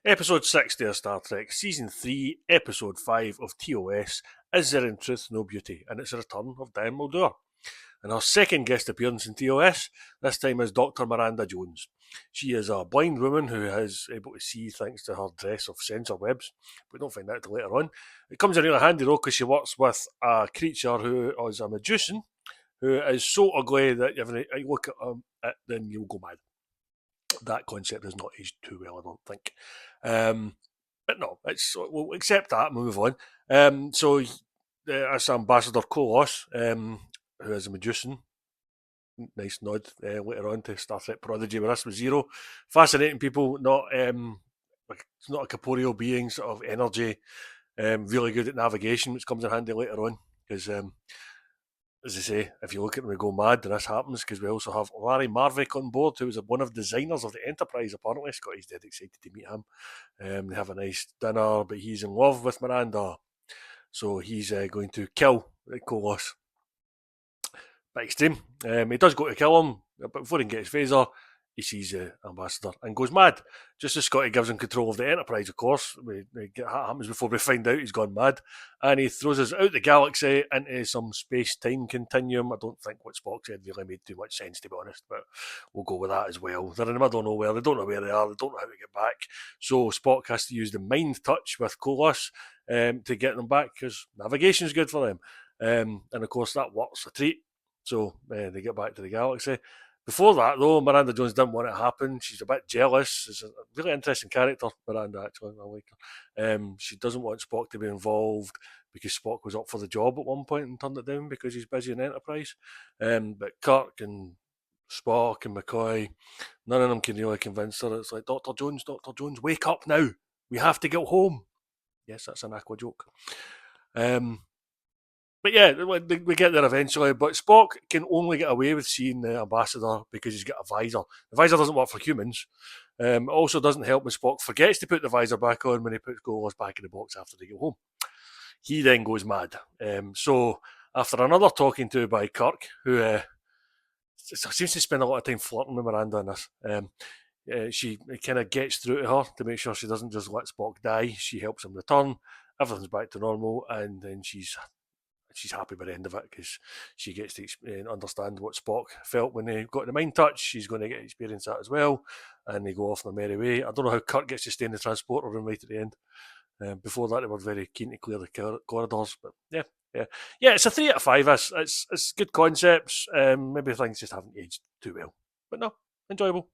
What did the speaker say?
Episode 60 of Star Trek, Season 3, Episode 5 of TOS, Is There in Truth No Beauty? And it's the return of Diane Muldaur. And her second guest appearance in TOS, this time is Dr. Miranda Jones. She is a blind woman who is able to see thanks to her dress of sensor webs. We don't find that until later on. It comes in really handy though because she works with a creature who is a magician who is so ugly that if you look at him, then you'll go mad. That concept has not aged too well, I don't think. But no, we'll accept that and move on. As Ambassador Kolos, who is a magician, nice nod later on to Star Trek Prodigy with us with Zero. Fascinating people, not a corporeal being, sort of energy, really good at navigation, which comes in handy later on because as I say, if you look at them, we go mad, and this happens because we also have Larry Marvick on board, who was one of the designers of the Enterprise, apparently. Scotty's dead excited to meet him. They have a nice dinner, but he's in love with Miranda. So he's going to kill Kolos. Bit extreme. He does go to kill him, but before he can get his phaser, he sees the ambassador and goes mad. Just as Scotty gives him control of the Enterprise, of course. That happens before we find out he's gone mad. And he throws us out the galaxy into some space-time continuum. I don't think what Spock said really made too much sense, to be honest, but we'll go with that as well. They're in the middle of nowhere. They don't know where they are. They don't know how to get back. So Spock has to use the mind touch with Kolos to get them back because navigation's good for them. And of course, that works a treat. So they get back to the galaxy. Before that, though, Miranda Jones didn't want it to happen. She's a bit jealous. She's a really interesting character, Miranda, actually. I like her. She doesn't want Spock to be involved because Spock was up for the job at one point and turned it down because he's busy in Enterprise. But Kirk and Spock and McCoy, none of them can really convince her. It's like, Dr. Jones, wake up now. We have to get home. Yes, that's an aqua joke. But yeah, we get there eventually. But Spock can only get away with seeing the ambassador because he's got a visor. The visor doesn't work for humans. It also doesn't help when Spock forgets to put the visor back on when he puts Golos back in the box after they go home. He then goes mad. So after another talking to by Kirk, who seems to spend a lot of time flirting with Miranda in this, she kind of gets through to her to make sure she doesn't just let Spock die. She helps him return. Everything's back to normal, and then she's happy by the end of it because she gets to understand what Spock felt when they got the mind touch. She's going to get to experience that as well, and they go off on a merry way. I don't know how Kirk gets to stay in the transporter room right at the end. Before that, they were very keen to clear the corridors, but yeah. It's a 3 out of 5. It's good concepts. Maybe things just haven't aged too well, but no, enjoyable.